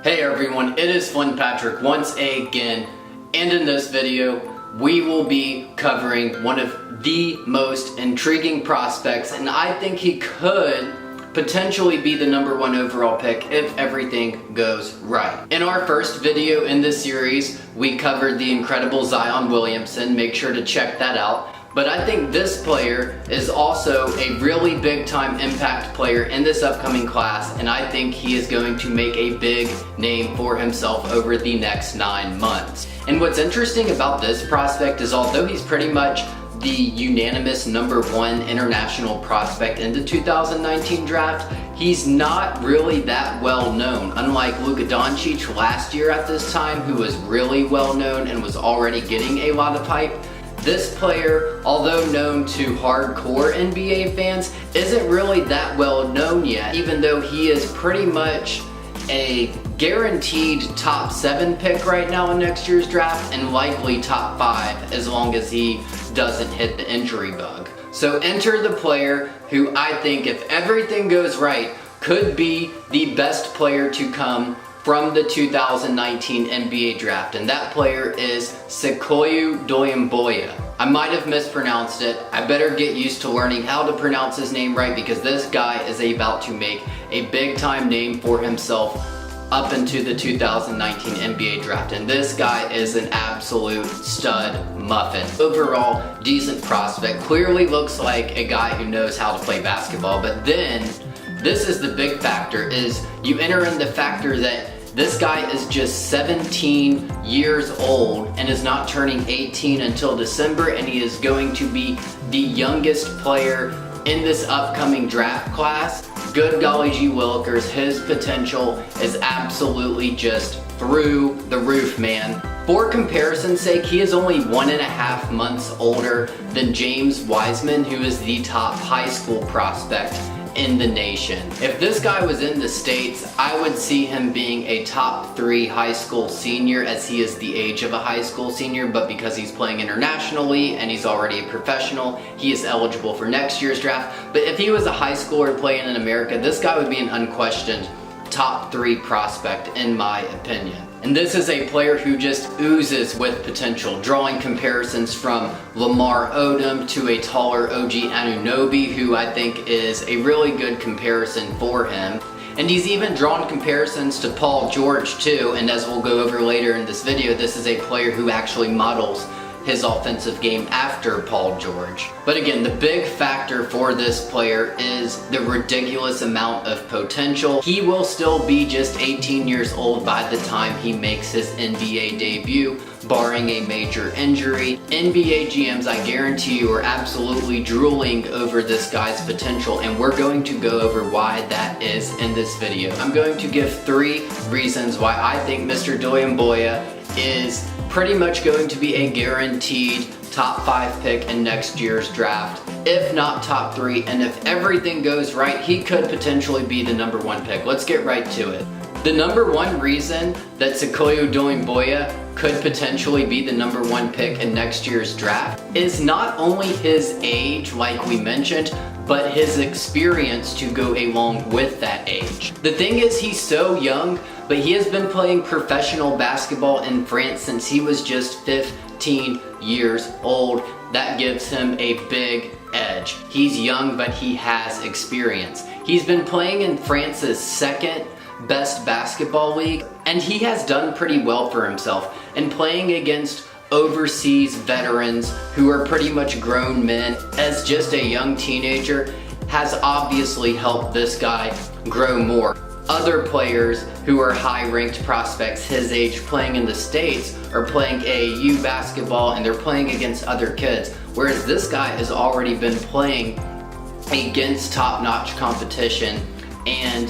Hey everyone, it is Flynn Patrick once again, and in this video we will be covering one of the most intriguing prospects, and I think he could potentially be the #1 overall pick if everything goes right. In our first video in this series, we covered the incredible Zion Williamson. Make sure to check that out. But I think this player is also a really big time impact player in this upcoming class, and I think he is going to make a big name for himself over the next 9 months. And what's interesting about this prospect is although he's pretty much the unanimous #1 international prospect in the 2019 draft, he's not really that well known. Unlike Luka Doncic last year at this time, who was really well known and was already getting a lot of hype, this player, although known to hardcore NBA fans, isn't really that well known yet, even though he is pretty much a guaranteed top 7 pick right now in next year's draft, and likely top 5 as long as he doesn't hit the injury bug. So enter the player who I think, if everything goes right, could be the best player to come from the 2019 NBA draft, and that player is Sekou Doumbouya. I might have mispronounced it. I better get used to learning how to pronounce his name right, because this guy is about to make a big time name for himself up into the 2019 NBA draft, and this guy is an absolute stud muffin. Overall, decent prospect, clearly looks like a guy who knows how to play basketball, but then this is the big factor, is you enter in the factor that this guy is just 17 years old and is not turning 18 until December, and he is going to be the youngest player in this upcoming draft class. Good golly gee willikers, his potential is absolutely just through the roof, man. For comparison's sake, he is only 1.5 months older than James Wiseman, who is the top high school prospect in the nation. If this guy was in the States, I would see him being a top 3 high school senior, as he is the age of a high school senior, but because he's playing internationally and he's already a professional, he is eligible for next year's draft. But if he was a high schooler playing in America, this guy would be an unquestioned top 3 prospect in my opinion. And this is a player who just oozes with potential, drawing comparisons from Lamar Odom to a taller OG Anunoby, who I think is a really good comparison for him. And he's even drawn comparisons to Paul George too, and as we'll go over later in this video, this is a player who actually models his offensive game after Paul George. But again, the big factor for this player is the ridiculous amount of potential. He will still be just 18 years old by the time he makes his NBA debut, barring a major injury. NBA GMs, I guarantee you, are absolutely drooling over this guy's potential, and we're going to go over why that is in this video. I'm going to give 3 reasons why I think Mr. Doumbouya is pretty much going to be a guaranteed top 5 pick in next year's draft, if not top 3, and if everything goes right, he could potentially be the #1 pick. Let's get right to it. The #1 reason that Sekou Doumbouya could potentially be the #1 pick in next year's draft is not only his age, like we mentioned, but his experience to go along with that age. The thing is, he's so young, but he has been playing professional basketball in France since he was just 15 years old. That gives him a big edge. He's young, but he has experience. He's been playing in France's 2nd best basketball league, and he has done pretty well for himself. And playing against overseas veterans who are pretty much grown men as just a young teenager has obviously helped this guy grow more. Other players who are high-ranked prospects his age playing in the States are playing AAU basketball, and they're playing against other kids, whereas this guy has already been playing against top-notch competition, and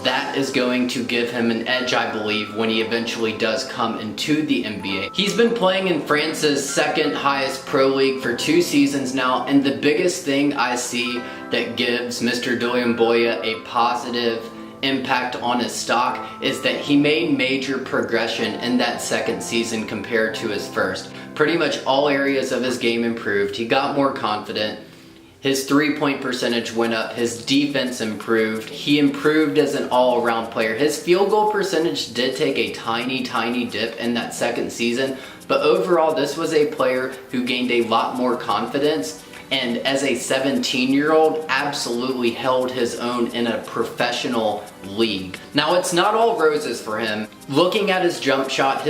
that is going to give him an edge, I believe, when he eventually does come into the NBA. He's been playing in France's 2nd highest pro league for 2 seasons now, and the biggest thing I see that gives Mr. Doumbouya a positive impact on his stock is that he made major progression in that 2nd season compared to his 1st. Pretty much all areas of his game improved. He got more confident. His three-point percentage went up, his defense improved, he improved as an all-around player. His field goal percentage did take a tiny dip in that second season, but overall this was a player who gained a lot more confidence, and as a 17-year-old absolutely held his own in a professional league. Now, it's not all roses for him. Looking at his jump shot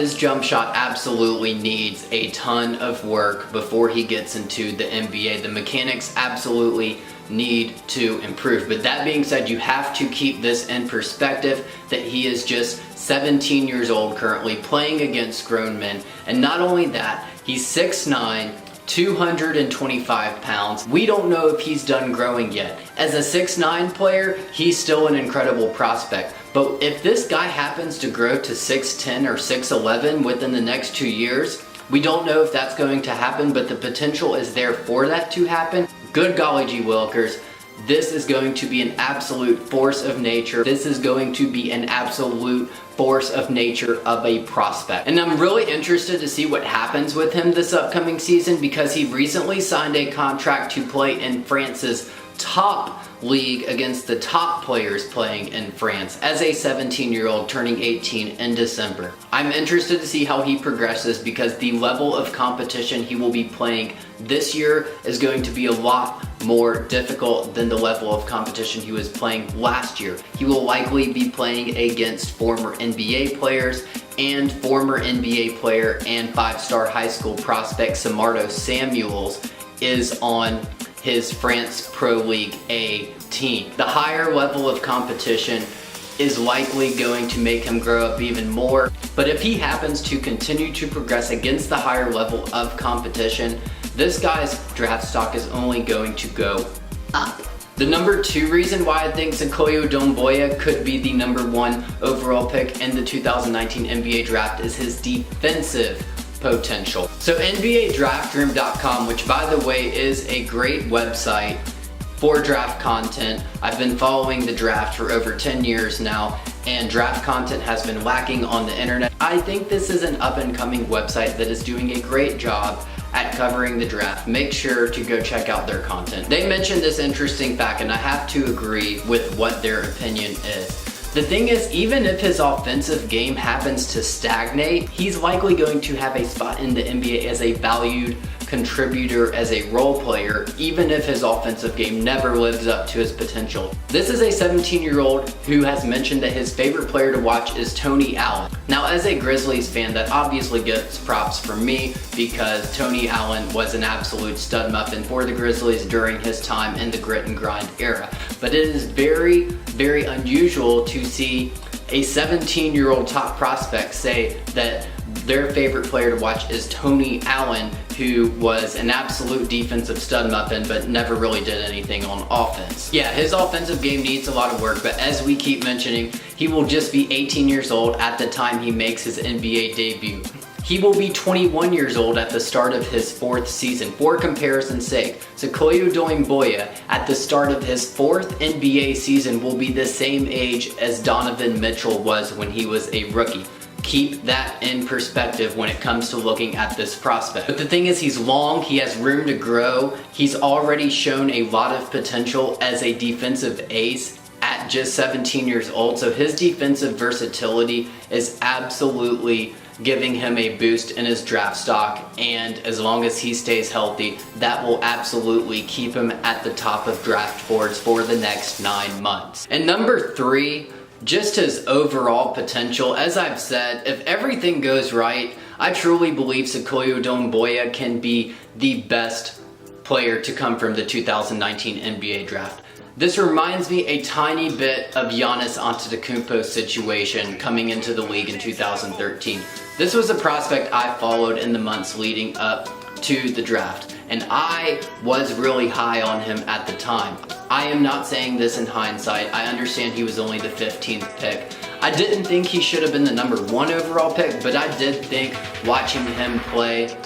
absolutely needs a ton of work before he gets into the NBA. The mechanics absolutely need to improve. But that being said, you have to keep this in perspective that he is just 17 years old currently, playing against grown men. And not only that, he's 6'9", 225 pounds. We don't know if he's done growing yet. As a 6'9" player, he's still an incredible prospect. But if this guy happens to grow to 6'10" or 6'11" within the next 2 years, we don't know if that's going to happen, but the potential is there for that to happen. Good golly gee willikers, this is going to be an absolute force of nature. This is going to be an absolute force of nature of a prospect. And I'm really interested to see what happens with him this upcoming season, because he recently signed a contract to play in France's top league against the top players playing in France as a 17-year-old turning 18 in December. I'm interested to see how he progresses, because the level of competition he will be playing this year is going to be a lot more difficult than the level of competition he was playing last year. He will likely be playing against former NBA players, and former NBA player and 5-star high school prospect Samardo Samuels is on his France Pro League A team. The higher level of competition is likely going to make him grow up even more, but if he happens to continue to progress against the higher level of competition, this guy's draft stock is only going to go up. The number 2 reason why I think Sekou Doumbouya could be the number 1 overall pick in the 2019 NBA draft is his defensive potential. So NBADraftRoom.com, which by the way is a great website for draft content. I've been following the draft for over 10 years now, and draft content has been lacking on the internet. I think this is an up-and-coming website that is doing a great job at covering the draft. Make sure to go check out their content. They mentioned this interesting fact, and I have to agree with what their opinion is. The thing is, even if his offensive game happens to stagnate, he's likely going to have a spot in the NBA as a valued contributor, as a role player, even if his offensive game never lives up to his potential. This is a 17-year-old who has mentioned that his favorite player to watch is Tony Allen. Now, as a Grizzlies fan, that obviously gets props from me, because Tony Allen was an absolute stud muffin for the Grizzlies during his time in the grit and grind era. But it is very, very unusual to see a 17-year-old top prospect say that their favorite player to watch is Tony Allen, who was an absolute defensive stud muffin but never really did anything on offense. Yeah, his offensive game needs a lot of work, but as we keep mentioning, he will just be 18 years old at the time he makes his NBA debut. He will be 21 years old at the start of his 4th season. For comparison's sake, Sekou Doumbouya at the start of his 4th NBA season will be the same age as Donovan Mitchell was when he was a rookie. Keep that in perspective when it comes to looking at this prospect. But the thing is, he's long, he has room to grow. He's already shown a lot of potential as a defensive ace at just 17 years old. So his defensive versatility is absolutely giving him a boost in his draft stock, and as long as he stays healthy, that will absolutely keep him at the top of draft boards for the next 9 months. And number 3, just his overall potential. As I've said, if everything goes right, I truly believe Sekou Doumbouya can be the best player to come from the 2019 NBA draft. This reminds me a tiny bit of Giannis Antetokounmpo's situation coming into the league in 2013. This was a prospect I followed in the months leading up to the draft, and I was really high on him at the time. I am not saying this in hindsight. I understand he was only the 15th pick. I didn't think he should have been the number 1 overall pick, but I did think, watching him play,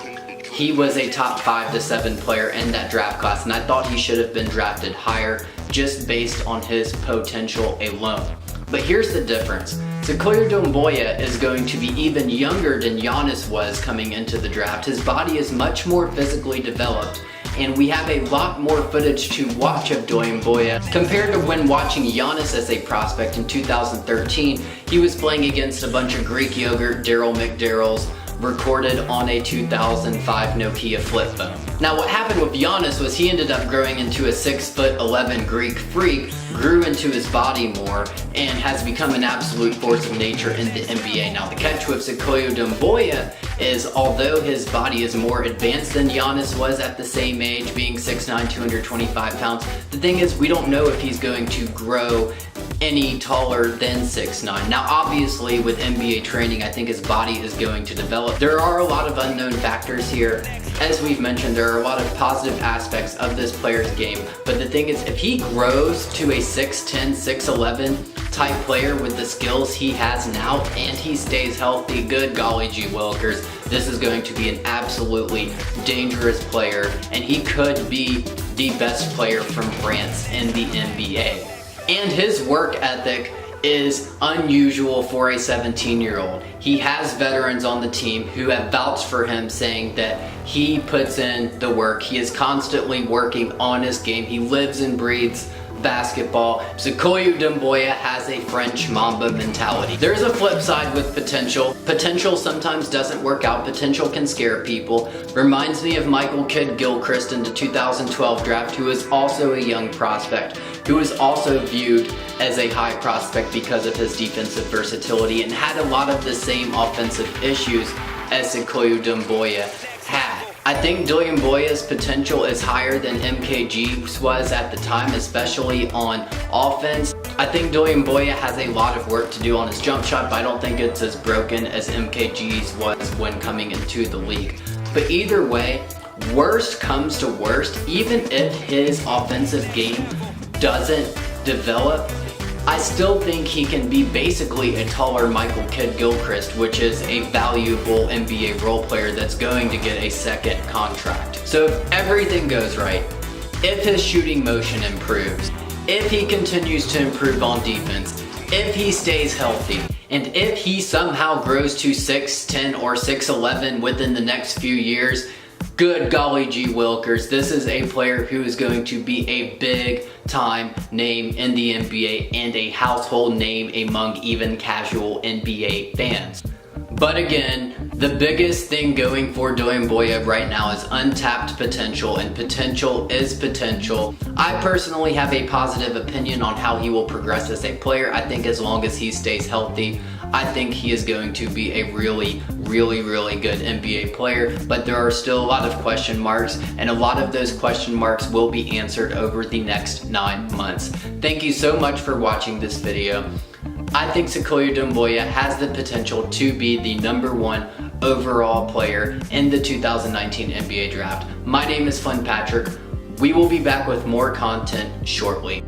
he was a top 5 to 7 player in that draft class, and I thought he should have been drafted higher just based on his potential alone. But here's the difference. Sekou Doumbouya is going to be even younger than Giannis was coming into the draft. His body is much more physically developed, and we have a lot more footage to watch of Doumbouya compared to when watching Giannis as a prospect in 2013. He was playing against a bunch of Greek yogurt Daryl McDarrells recorded on a 2005 Nokia flip phone. Now what happened with Giannis was he ended up growing into a 6'11" Greek freak, grew into his body more, and has become an absolute force of nature in the NBA. Now the catch with Sekou Doumbouya is, although his body is more advanced than Giannis was at the same age, being 6'9", 225 pounds, the thing is we don't know if he's going to grow any taller than 6'9". Now obviously with NBA training, I think his body is going to develop. There are a lot of unknown factors here. As we've mentioned, there are a lot of positive aspects of this player's game, but the thing is, if he grows to a 6'10", 6'11" type player with the skills he has now, and he stays healthy, good golly gee willikers, this is going to be an absolutely dangerous player, and he could be the best player from France in the NBA. And his work ethic is unusual for a 17-year-old. He has veterans on the team who have vouched for him, saying that he puts in the work. He is constantly working on his game. He lives and breathes basketball. Sekou Doumbouya has a French Mamba mentality. There's a flip side with potential. Potential sometimes doesn't work out. Potential can scare people. Reminds me of Michael Kidd-Gilchrist in the 2012 draft, who is also a young prospect, who was also viewed as a high prospect because of his defensive versatility and had a lot of the same offensive issues as Sekou Doumbouya had. I think Doumbouya's potential is higher than MKG's was at the time, especially on offense. I think Doumbouya has a lot of work to do on his jump shot, but I don't think it's as broken as MKG's was when coming into the league. But either way, worst comes to worst, even if his offensive game doesn't develop, I still think he can be basically a taller Michael Kidd-Gilchrist, which is a valuable NBA role player that's going to get a second contract. So if everything goes right, if his shooting motion improves, if he continues to improve on defense, if he stays healthy, and if he somehow grows to 6'10" or 6'11" within the next few years, good golly gee willikers, this is a player who is going to be a big time name in the NBA and a household name among even casual NBA fans. But again, the biggest thing going for Doumbouya right now is untapped potential, and potential is potential. I personally have a positive opinion on how he will progress as a player. I think as long as he stays healthy, I think he is going to be a really good NBA player, but there are still a lot of question marks, and a lot of those question marks will be answered over the next 9 months. Thank you so much for watching this video. I think Sekou Doumbouya has the potential to be the #1 overall player in the 2019 NBA draft. My name is Fun Patrick. We will be back with more content shortly.